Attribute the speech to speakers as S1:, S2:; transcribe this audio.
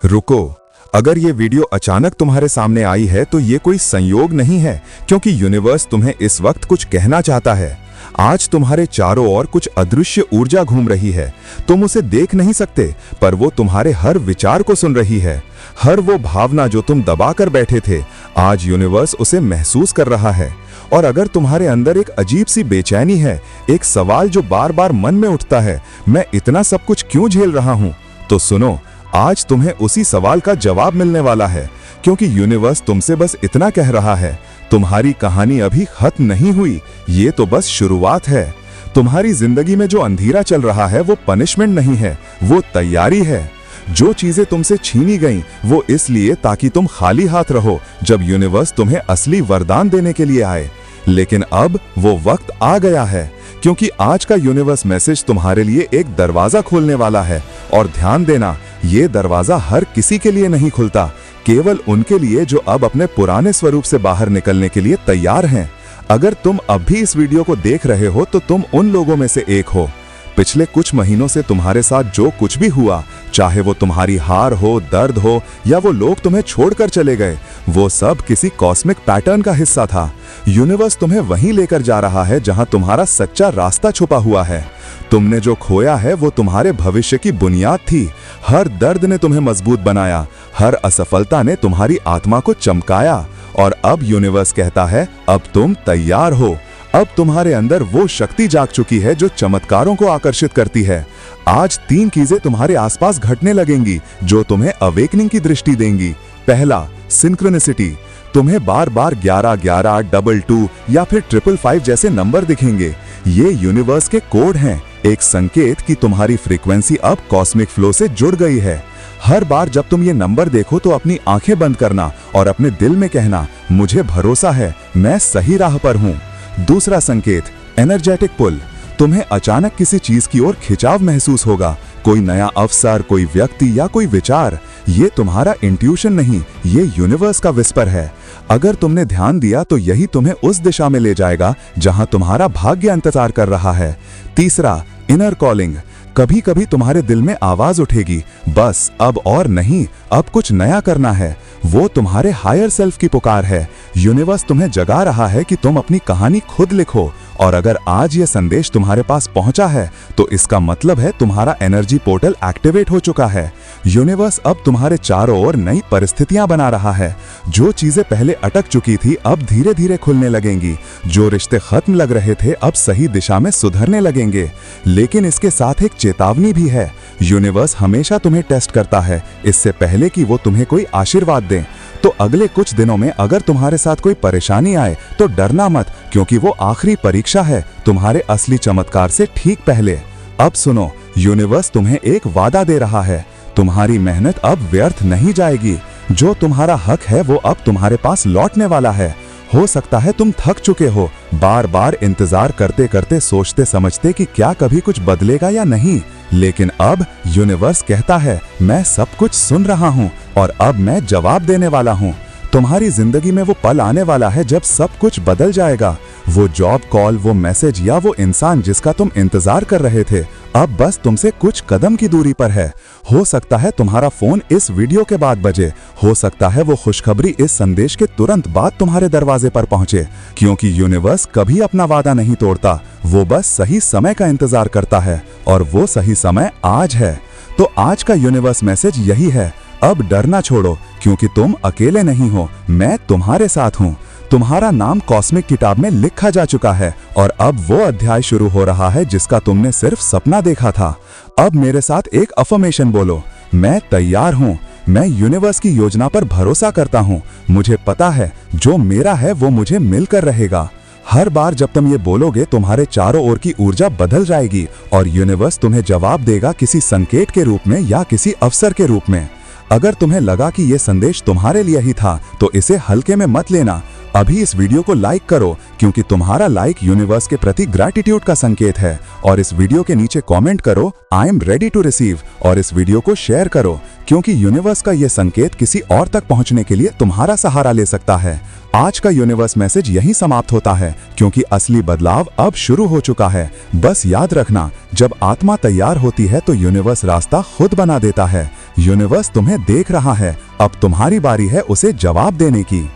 S1: रुको, अगर ये वीडियो अचानक तुम्हारे सामने आई है तो ये कोई संयोग नहीं है, क्योंकि यूनिवर्स तुम्हें इस वक्त कुछ कहना चाहता है। आज तुम्हारे चारों ओर कुछ अदृश्य ऊर्जा घूम रही है। तुम उसे देख नहीं सकते, पर वो तुम्हारे हर विचार को सुन रही है। हर वो भावना जो तुम दबा कर बैठे थे, आज यूनिवर्स उसे महसूस कर रहा है। और अगर तुम्हारे अंदर एक अजीब सी बेचैनी है, एक सवाल जो बार बार मन में उठता है, मैं इतना सब कुछ क्यों झेल रहा हूं, तो सुनो, आज तुम्हें उसी सवाल का जवाब मिलने वाला है। क्योंकि यूनिवर्स तुमसे बस इतना कह रहा है, तुम्हारी कहानी अभी खत्म नहीं हुई, ये तो बस शुरुआत है। तुम्हारी जिंदगी में जो अंधेरा चल रहा है वो पनिशमेंट नहीं है, वो तैयारी है। जो चीजें तुमसे छीनी गईं, वो इसलिए ताकि तुम खाली हाथ रहो, जब यूनिवर्स तुम्हें असली वरदान देने के लिए आए। लेकिन अब वो वक्त आ गया है, क्योंकि आज का यूनिवर्स मैसेज तुम्हारे लिए एक दरवाजा खोलने वाला है। और ध्यान देना, ये दरवाजा हर किसी के लिए नहीं खुलता, केवल उनके लिए जो अब अपने पुराने स्वरूप से बाहर निकलने के लिए तैयार हैं। अगर तुम अब भी इस वीडियो को देख रहे हो तो तुम उन लोगों में से एक हो। पिछले कुछ महीनों से तुम्हारे साथ जो कुछ भी हुआ, चाहे वो तुम्हारी हार हो, दर्द हो, या वो लोग तुम्हें छोड़कर चले गए, वो सब किसी कॉस्मिक पैटर्न का हिस्सा था। यूनिवर्स तुम्हें वहीं लेकर जा रहा है जहां तुम्हारा सच्चा रास्ता छुपा हुआ है। तुमने जो खोया है वो तुम्हारे भविष्य की बुनियाद थी। हर दर्द ने तुम्हें मजबूत बनाया, हर असफलता ने तुम्हारी आत्मा को चमकाया। और अब यूनिवर्स कहता है, अब तुम तैयार हो। अब तुम्हारे अंदर वो शक्ति जाग चुकी है जो चमत्कारों को आकर्षित करती है। आज 3 चीजें तुम्हारे आसपास घटने लगेंगी जो तुम्हें अवेकनिंग की दृष्टि देंगी। पहला, सिंक्रोनिसिटी। तुम्हें बार बार 11, 11, 22 या फिर 555 जैसे नंबर दिखेंगे। ये यूनिवर्स के कोड हैं, एक संकेत कि तुम्हारी फ्रीक्वेंसी अब कॉस्मिक फ्लो से जुड़ गई है। हर बार जब तुम ये नंबर देखो तो अपनी आंखें बंद करना और अपने दिल में कहना, मुझे भरोसा है, मैं सही राह पर हूं। दूसरा संकेत, एनर्जेटिक पुल। तुम्हें अचानक किसी चीज की ओर खिंचाव महसूस होगा, कोई नया अवसर, कोई व्यक्ति या कोई विचार। ये तुम्हारा इंट्यूशन नहीं, ये यूनिवर्स का विस्पर है। अगर तुमने ध्यान दिया तो यही तुम्हें उस दिशा में ले जाएगा जहां तुम्हारा भाग्य इंतजार कर रहा है। तीसरा, इनर कॉलिंग। कभी कभी तुम्हारे दिल में आवाज उठेगी, बस अब और नहीं, अब कुछ नया करना है। वो तुम्हारे हायर सेल्फ की पुकार है। यूनिवर्स तुम्हें जगा रहा है कि तुम अपनी कहानी खुद लिखो। और अगर आज ये संदेश तुम्हारे पास पहुंचा है तो इसका मतलब है तुम्हारा एनर्जी पोर्टल एक्टिवेट हो चुका है। यूनिवर्स अब तुम्हारे चारों ओर नई परिस्थितियां बना रहा है। जो चीजें पहले अटक चुकी थी अब धीरे धीरे खुलने लगेंगी। जो रिश्ते खत्म लग रहे थे अब सही दिशा में सुधरने लगेंगे। लेकिन इसके साथ एक चेतावनी भी है। यूनिवर्स हमेशा तुम्हें टेस्ट करता है, इससे पहले कि वो तुम्हें कोई आशीर्वाद दे। तो अगले कुछ दिनों में अगर तुम्हारे साथ कोई परेशानी आए तो डरना मत, क्योंकि वो आखिरी परीक्षा है तुम्हारे असली चमत्कार से ठीक पहले। अब सुनो, यूनिवर्स तुम्हें एक वादा दे रहा है, तुम्हारी मेहनत अब व्यर्थ नहीं जाएगी। जो तुम्हारा हक है वो अब तुम्हारे पास लौटने वाला है। हो सकता है तुम थक चुके हो, बार बार इंतजार करते करते सोचते समझते कि क्या कभी कुछ बदलेगा या नहीं। लेकिन अब यूनिवर्स कहता है, मैं सब कुछ सुन रहा हूं और अब मैं जवाब देने वाला हूं। तुम्हारी जिंदगी में वो पल आने वाला है जब सब कुछ बदल जाएगा। वो जॉब कॉल, वो मैसेज या वो इंसान जिसका तुम इंतजार कर रहे थे, अब बस तुमसे कुछ कदम की दूरी पर है। हो सकता है तुम्हारा फोन इस वीडियो के बाद बजे, हो सकता है वो खुशखबरी इस संदेश के तुरंत बाद तुम्हारे दरवाजे पर पहुंचे। क्योंकि यूनिवर्स कभी अपना वादा नहीं तोड़ता, वो बस सही समय का इंतजार करता है, और वो सही समय आज है। तो आज का यूनिवर्स मैसेज यही है, अब डरना छोड़ो, क्योंकि तुम अकेले नहीं हो, मैं तुम्हारे साथ हूं। तुम्हारा नाम कॉस्मिक किताब में लिखा जा चुका है और अब वो अध्याय शुरू हो रहा है जिसका तुमने सिर्फ सपना देखा था। अब मेरे साथ एक अफर्मेशन बोलो, मैं तैयार हूं, मैं यूनिवर्स की योजना पर भरोसा करता हूं। मुझे पता है जो मेरा है वो मुझे मिलकर रहेगा। हर बार जब तुम ये बोलोगे तुम्हारे चारों ओर की ऊर्जा बदल जाएगी और यूनिवर्स तुम्हें जवाब देगा किसी संकेत के रूप में या किसी अवसर के रूप में। अगर तुम्हें लगा कि ये संदेश तुम्हारे लिए ही था तो इसे हल्के में मत लेना। अभी इस वीडियो को लाइक करो, क्योंकि तुम्हारा लाइक यूनिवर्स के प्रति ग्रैटिट्यूड का संकेत है। और इस वीडियो के नीचे कमेंट करो, I am ready to receive, और इस वीडियो को शेयर करो, क्योंकि यूनिवर्स का यह संकेत किसी और तक पहुंचने के लिए तुम्हारा सहारा ले सकता है। आज का यूनिवर्स मैसेज यहीं समाप्त होता है, क्योंकि असली बदलाव अब शुरू हो चुका है। बस याद रखना, जब आत्मा तैयार होती है तो यूनिवर्स रास्ता खुद बना देता है। यूनिवर्स तुम्हें देख रहा है, अब तुम्हारी बारी है उसे जवाब देने की।